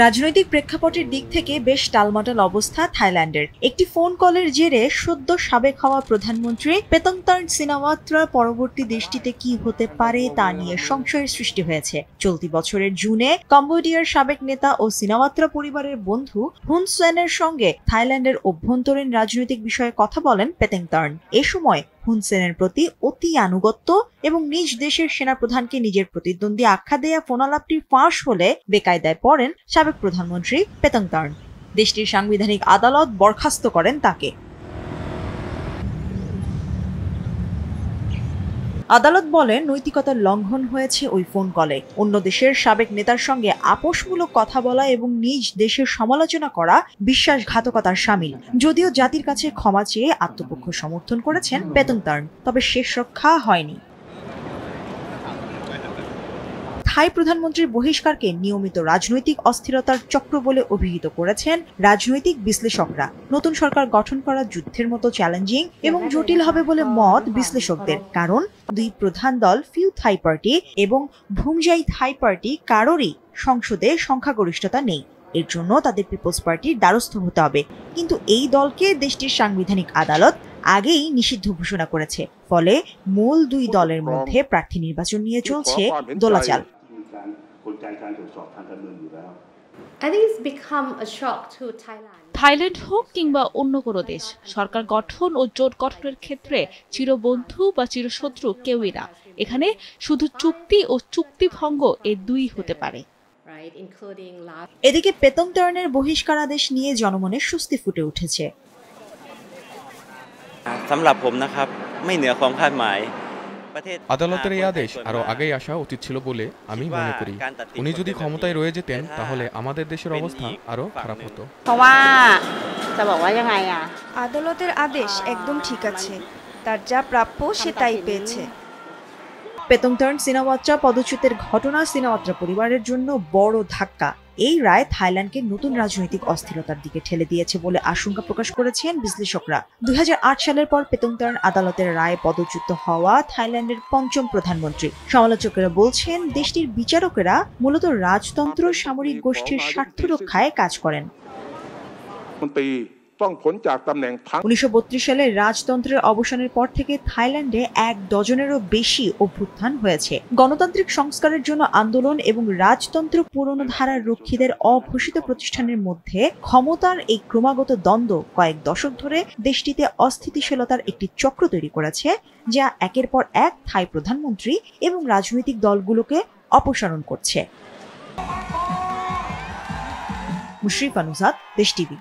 রাজনৈতিক প্রেক্ষাপটের দিক থেকে বেশ টালমাটাল অবস্থা থাইল্যান্ডের। একটি ফোন কলের জেরে সদ্য সাবেক হওয়া প্রধানমন্ত্রী পেতংতার্ন সিনাওয়াত্রা পরবর্তী দেশটিতে কি হতে পারে তা নিয়ে সংশয়ের সৃষ্টি হয়েছে। চলতি বছরের জুনে কম্বোডিয়ার সাবেক নেতা ও সিনাওয়াত্রা পরিবারের বন্ধু হুন সেনের সঙ্গে থাইল্যান্ডের অভ্যন্তরীণ রাজনৈতিক বিষয়ে কথা বলেন পেতংতার্ন। এ সময় হুন সেনের প্রতি অতি আনুগত্য এবং নিজ দেশের সেনাপ্রধানকে নিজের প্রতিদ্বন্দ্বী আখ্যা দেয়া ফোনালাপটি ফাঁস হলে বেকায়দায় পড়েন সাবেক প্রধানমন্ত্রী পেতংতার্ন। দেশটির সাংবিধানিক আদালত বরখাস্ত করেন তাকে। আদালত বলেন নৈতিকতার লঙ্ঘন হয়েছে ওই ফোন কলে। অন্য দেশের সাবেক নেতার সঙ্গে আপোষমূলক কথা বলা এবং নিজ দেশের সমালোচনা করা বিশ্বাসঘাতকতার শামিল। যদিও জাতির কাছে ক্ষমা চেয়ে আত্মপক্ষ সমর্থন করেছেন পেতংতার্ন, তবে শেষ রক্ষা হয়নি। থাই প্রধানমন্ত্রীর বহিষ্কারকে নিয়মিত রাজনৈতিক অস্থিরতার চক্র বলে অভিহিত করেছেন রাজনৈতিক বিশ্লেষকরা। নতুন সরকার গঠন করা যুদ্ধের মতো চ্যালেঞ্জিং এবং জটিল হবে বলে মত বিশ্লেষকদের, কারণ দুই প্রধান দল ফিউ থাই পার্টি এবং ভুমজাই থাই পার্টি কারোরই সংসদে সংখ্যাগরিষ্ঠতা নেই। এর জন্য তাদের পিপলস পার্টির দ্বারস্থ হতে হবে, কিন্তু এই দলকে দেশটির সাংবিধানিক আদালত আগেই নিষিদ্ধ ঘোষণা করেছে। ফলে মূল দুই দলের মধ্যে প্রার্থী নির্বাচন নিয়ে চলছে দোলাচাল। থাইল্যান্ড হোক কিংবা অন্য কোনো দেশ, সরকার গঠন ও জোট গঠনের ক্ষেত্রে চিরবন্ধু বা চিরশত্রু কেউই না। এখানে শুধু চুক্তি ও চুক্তিভঙ্গ এই দুই হতে পারে। এদিকে পেতংতার্নের বহিষ্কারাদেশ নিয়ে জনমনে স্বস্তি ফুটে উঠেছে। আদালতের এই আদেশ আরো আগেই আসা উচিত ছিল বলে আমি মনে করি। উনি যদি ক্ষমতায় রয়ে যেতেন তাহলে আমাদের দেশের অবস্থা আরো খারাপ হতো। আদালতের আদেশ একদম ঠিক আছে, তার যা প্রাপ্য সে তাই পেয়েছে। পেতংতার্ন সিনাওয়াত্রা পদচ্যুতের ঘটনা সিনাওয়াত্রা পরিবারের জন্য বড় ধাক্কা। এই রায় থাইল্যান্ডকে নতুন রাজনৈতিক অস্থিরতার দিকে ঠেলে দিয়েছে বলে আশঙ্কা প্রকাশ করেছেন বিশ্লেষকরা। 2008 সালের পর পেতংতার্ন আদালতের রায়ে পদচ্যুত হওয়া থাইল্যান্ডের পঞ্চম প্রধানমন্ত্রী। সমালোচকেরা বলছেন দেশটির বিচারকেরা মূলত রাজতন্ত্র সামরিক গোষ্ঠীর স্বার্থ রক্ষায় কাজ করেন। 1932 সালে রাজতন্ত্রের অবসানের পর থেকে থাইল্যান্ডে 1 ডজনেরও বেশি অভ্যুত্থান হয়েছে। গণতান্ত্রিক সংস্কারের জন্য আন্দোলন এবং রাজতন্ত্র পুরনো ধারার রক্ষীদের অঘোষিত প্রতিষ্ঠানের মধ্যে ক্ষমতার এই ক্রমাগত দ্বন্দ্ব কয়েক দশক ধরে দেশটিতে অস্থিতিশীলতার একটি চক্র তৈরি করেছে, যা একের পর এক থাই প্রধানমন্ত্রী এবং রাজনৈতিক দলগুলোকে অপসারণ করছে। মুশরিফা নুজাত, দেশ টিভি।